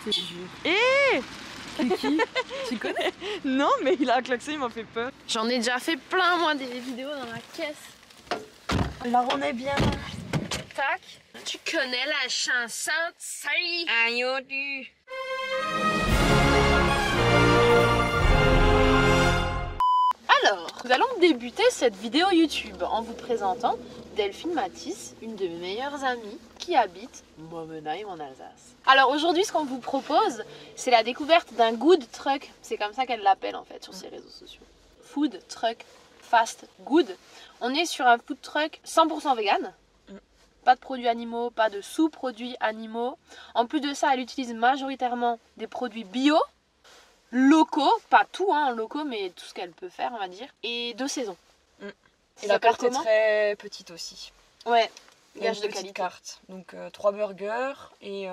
te jure. Eh C'est qui? Tu connais? Non, mais il a klaxonné, il m'a fait peur. J'en ai déjà fait plein, moi, des vidéos dans la caisse. Là, on est bien. Tac. Tu connais la chanson, c'est Ayodu. Alors, nous allons débuter cette vidéo YouTube en vous présentant Delphine Matisse, une de mes meilleures amies qui habite Momenheim en Alsace. Alors aujourd'hui, ce qu'on vous propose, c'est la découverte d'un good truck. C'est comme ça qu'elle l'appelle en fait sur ses réseaux sociaux. Food truck fast good. On est sur un food truck 100% vegan. Pas de produits animaux, pas de sous-produits animaux. En plus de ça, elle utilise majoritairement des produits bio, locaux, pas tout hein, locaux, mais tout ce qu'elle peut faire, on va dire, et de saison. Et la carte est très petite aussi. Ouais, Il y a gage une de petite qualité. carte. Donc 3 burgers et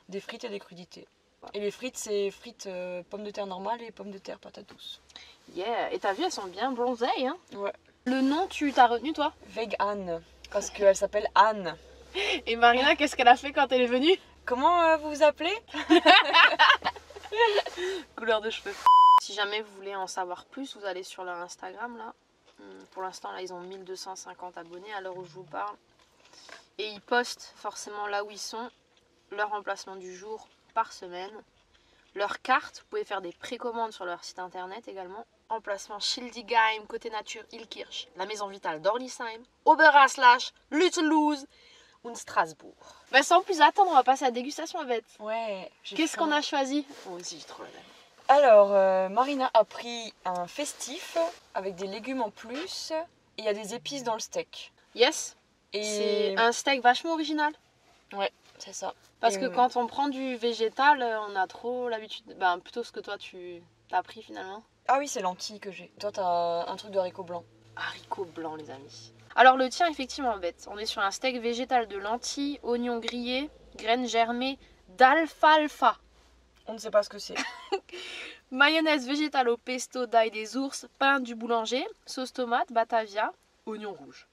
des frites et des crudités. Et les frites, c'est frites pommes de terre normales et pommes de terre patates douces. Yeah, et t'as vu, elles sont bien bronzées, hein. Ouais. Le nom, tu t'as retenu toi? Vegan, parce qu'elle s'appelle Anne. Et Marina, qu'est-ce qu'elle a fait quand elle est venue? Comment vous vous appelez? Couleur de cheveux. Si jamais vous voulez en savoir plus, vous allez sur leur Instagram là. Pour l'instant là ils ont 1250 abonnés à l'heure où je vous parle. Et ils postent forcément là où ils sont, leur emplacement du jour par semaine, leur carte, vous pouvez faire des précommandes sur leur site internet également. Emplacement Schildigheim, côté nature, Ilkirch, la maison vitale d'Orlisheim, Oberhaslach, Lützelhouse und Strasbourg. Bah sans plus attendre, on va passer à la dégustation avec. Ouais. Qu'est-ce qu'on a choisi? Moi aussi j'ai trop la dalle. Alors, Marina a pris un festif avec des légumes en plus. Et il y a des épices dans le steak. Yes. Et C'est un steak vachement original. ouais, c'est ça. Parce Et que quand on prend du végétal, on a trop l'habitude. Ben, plutôt ce que toi tu as pris finalement. Ah oui, c'est lentilles que j'ai. Toi, t'as un truc de haricot blanc. Haricots blancs, les amis. Alors, le tien, effectivement, bête. On est sur un steak végétal de lentilles, oignons grillés, graines germées, d'alfalfa. On ne sait pas ce que c'est. Mayonnaise végétale au pesto d'ail des ours, pain du boulanger, sauce tomate, batavia, oignon rouge.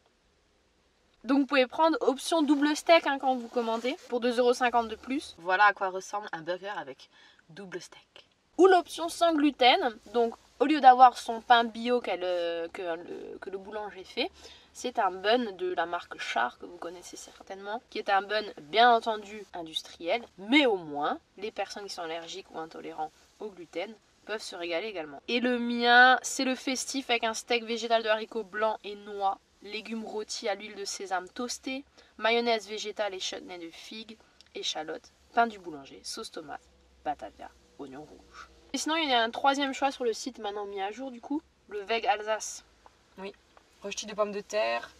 Donc vous pouvez prendre option double steak hein, quand vous commandez pour 2,50 € de plus. Voilà à quoi ressemble un burger avec double steak. Ou l'option sans gluten, donc au lieu d'avoir son pain bio que le boulanger fait, c'est un bun de la marque Char que vous connaissez certainement, qui est un bun bien entendu industriel, mais au moins les personnes qui sont allergiques ou intolérants au gluten peuvent se régaler également. Et le mien, c'est le festif avec un steak végétal de haricots blancs et noix, légumes rôtis à l'huile de sésame toasté, mayonnaise végétale et chutney de figues, échalotes, pain du boulanger, sauce tomate, batavia, oignon rouge. Et sinon, il y a un troisième choix sur le site maintenant mis à jour du coup, le Veg Alsace. Oui. Rôti de pommes de terre,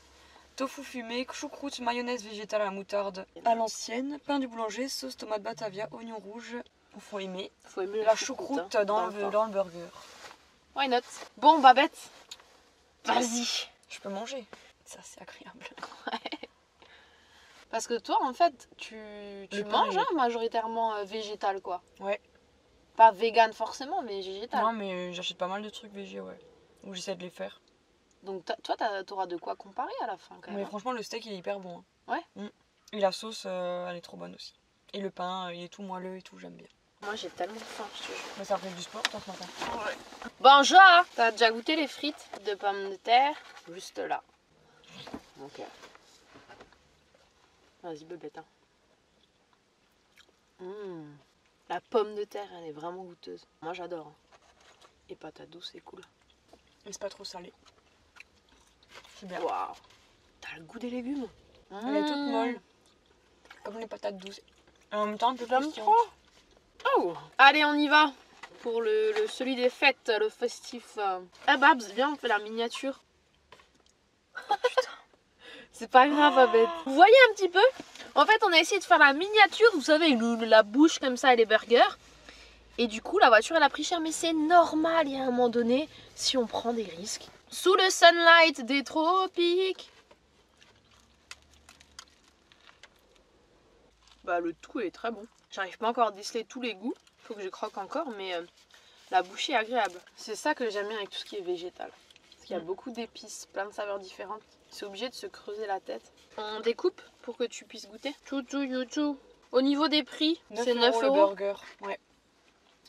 tofu fumé, choucroute, mayonnaise végétale à la moutarde à l'ancienne, pain du boulanger, sauce tomate batavia, oignon rouge. Il faut aimer. Faut aimer La choucroute hein, dans le burger. Why not? Bon, Babette, vas-y. Je peux manger. Ça, c'est agréable. Parce que toi, en fait, tu Le manges pain, hein, majoritairement végétal, quoi. Ouais. Pas vegan forcément, mais végétal. Non, mais j'achète pas mal de trucs végé, ouais. Ou j'essaie de les faire. Donc toi, t'auras de quoi comparer à la fin, quand même. Mais franchement, le steak, il est hyper bon. Hein. Ouais. Et la sauce, elle est trop bonne aussi. Et le pain, il est tout moelleux et tout, j'aime bien. Moi, j'ai tellement faim, je te jure. Mais ça fait du sport, toi, ce matin. Bonjour. T'as déjà goûté les frites de pommes de terre? Juste là. Ok. Vas-y, bébête. Hein. La pomme de terre, elle est vraiment goûteuse. Moi, j'adore. Hein. Et patate douce, c'est cool. Et c'est pas trop salé. C'est bien. Waouh. T'as le goût des légumes. Elle est toute molle. Comme les patates douces. Et en même temps, un peu J'aime croustillant. trop. Oh. Allez, on y va. Pour celui des fêtes, le festif. Ah, Babs, viens, on fait la miniature. Oh, putain. C'est pas grave, Babette. Vous voyez un petit peu? En fait, on a essayé de faire la miniature, vous savez, la bouche comme ça et les burgers. Et du coup, la voiture, elle a pris cher. Mais c'est normal, il y a un moment donné, si on prend des risques. Sous le sunlight des tropiques. Bah, le tout est très bon. J'arrive pas encore à déceler tous les goûts. Faut que je croque encore, mais la bouchée est agréable. C'est ça que j'aime bien avec tout ce qui est végétal. Parce qu'il y a beaucoup d'épices, plein de saveurs différentes. C'est obligé de se creuser la tête. On découpe pour que tu puisses goûter. Toutou youtou. Au niveau des prix, 9 c'est 9 le euros. burger. Ouais.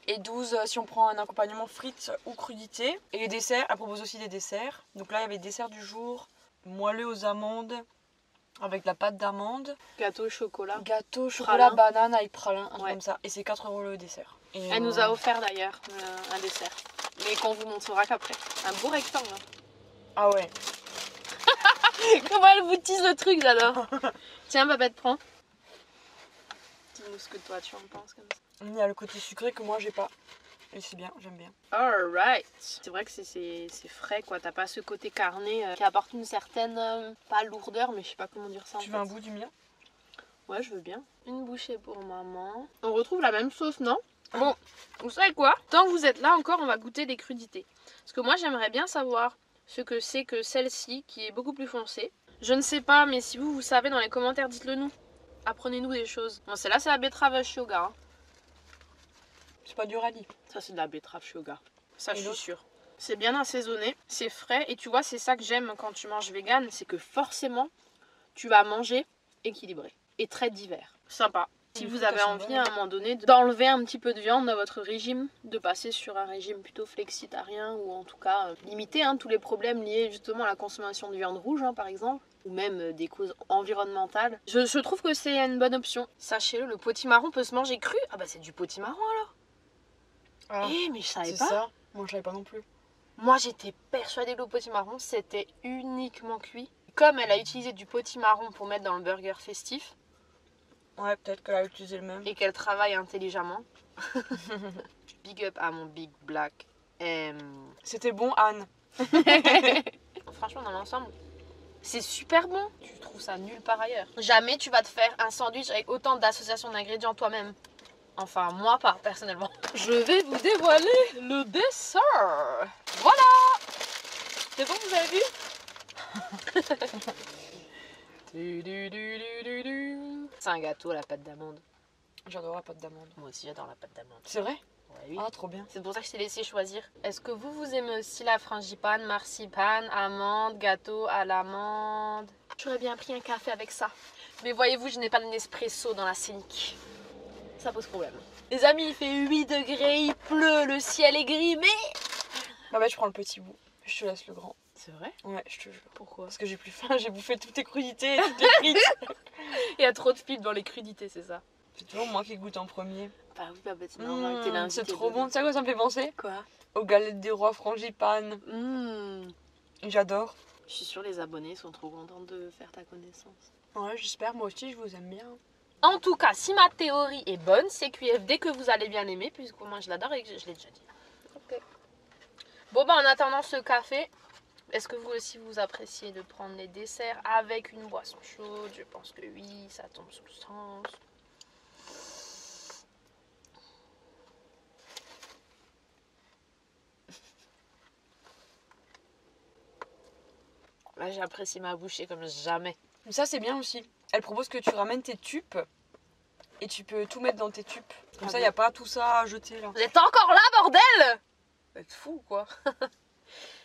Et 12 si on prend un accompagnement frites ou crudités. Et les desserts, elle propose aussi des desserts. Donc là, il y avait le dessert du jour, moelleux aux amandes, avec de la pâte d'amande. Gâteau au chocolat. Gâteau, chocolat, Pralin. banane avec pralin, un truc Ouais. comme ça. Et c'est 4 euros le dessert. Et Elle nous a offert d'ailleurs un dessert. Mais qu'on vous montrera qu'après. Un beau rectangle. Hein. Ah ouais. Comment elle vous tease le truc, j'adore. Tiens, Babette, prends. Dis-nous ce que toi tu en penses comme ça. Il y a le côté sucré que moi j'ai pas. Et c'est bien, j'aime bien. Alright. C'est vrai que c'est frais quoi. T'as pas ce côté carné qui apporte une certaine, pas lourdeur, mais je sais pas comment dire ça. Tu veux un bout du mien? Ouais, je veux bien. Une bouchée pour maman. On retrouve la même sauce, non? Bon, vous savez quoi? Tant que vous êtes là encore, on va goûter des crudités. Parce que moi, j'aimerais bien savoir ce que c'est que celle-ci, qui est beaucoup plus foncée. Je ne sais pas, mais si vous savez dans les commentaires, dites-le nous. Apprenez-nous des choses. Bon, celle-là, c'est la betterave shoga. Hein. C'est pas du radis. Ça, c'est de la betterave shoga. Ça, Et je suis l'autre sûre. C'est bien assaisonné, c'est frais. Et tu vois, c'est ça que j'aime quand tu manges vegan, c'est que forcément, tu vas manger équilibré et très divers. Sympa. Si vous avez envie à un moment donné d'enlever un petit peu de viande dans votre régime, de passer sur un régime plutôt flexitarien ou en tout cas limiter tous les problèmes liés justement à la consommation de viande rouge par exemple, ou même des causes environnementales, je trouve que c'est une bonne option. Sachez-le, le potimarron peut se manger cru. Ah bah c'est du potimarron alors. Ah, Mais je savais c'est pas. ça. Moi je savais pas non plus. Moi j'étais persuadée que le potimarron c'était uniquement cuit. Comme elle a utilisé du potimarron pour mettre dans le burger festif, Ouais, peut-être qu'elle a utilisé le même. et qu'elle travaille intelligemment. Big up à mon Big Black M. C'était bon, Anne. Franchement, dans l'ensemble, c'est super bon. Tu trouves ça nulle part ailleurs. Jamais tu vas te faire un sandwich avec autant d'associations d'ingrédients toi-même. Enfin, moi pas, personnellement. Je vais vous dévoiler le dessert. Voilà. C'est bon, vous avez vu? C'est un gâteau à la pâte d'amande. J'adore la pâte d'amande. Moi aussi, j'adore la pâte d'amande. C'est vrai? Ouais, oui. Ah, trop bien. C'est pour ça que je t'ai laissé choisir. Est-ce que vous aimez aussi la frangipane, marcipane, amande, gâteau à l'amande? J'aurais bien pris un café avec ça. Mais voyez-vous, je n'ai pas de Nespresso dans la scénique. Ça pose problème. Les amis, il fait 8 degrés, il pleut, le ciel est gris, mais... Bah, je prends le petit bout. Je te laisse le grand. C'est vrai? Ouais, je te jure. Pourquoi? Parce que j'ai plus faim, j'ai bouffé toutes tes crudités et toutes les frites. Il y a trop de fibres dans les crudités, c'est ça? C'est toujours moi qui goûte en premier. Bah oui, bah c'est normal, t'es l'invité. C'est trop bon. Tu sais à quoi ça me fait penser? Quoi? Aux galettes des rois frangipane. J'adore. Je suis sûre les abonnés sont trop contents de faire ta connaissance. Ouais, j'espère. Moi aussi, je vous aime bien. En tout cas, si ma théorie est bonne, CQF, dès que vous allez bien l'aimer, puisque moi je l'adore et que je l'ai déjà dit. Ok. Bon bah en attendant ce café, est-ce que vous aussi vous appréciez de prendre les desserts avec une boisson chaude? Je pense que oui, ça tombe sous le sens. Là j'apprécie ma bouchée comme jamais. Ça, c'est bien aussi. Elle propose que tu ramènes tes tubes et tu peux tout mettre dans tes tubes. Comme ça, il n'y a pas tout ça à jeter là. Vous êtes encore là, bordel? Vous êtes fous quoi.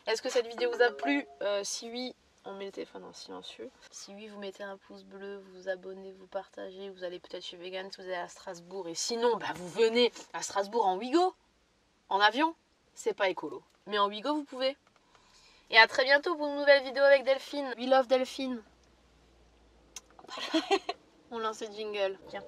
Est-ce que cette vidéo vous a plu? Si oui, on met le téléphone en silencieux. Si oui, vous mettez un pouce bleu, vous vous abonnez, vous partagez. Vous allez peut-être chez Vegan si vous allez à Strasbourg. Et sinon, bah, vous venez à Strasbourg en Ouigo. En avion. C'est pas écolo. Mais en Ouigo, vous pouvez. Et à très bientôt pour une nouvelle vidéo avec Delphine. We love Delphine. On lance le jingle. Tiens.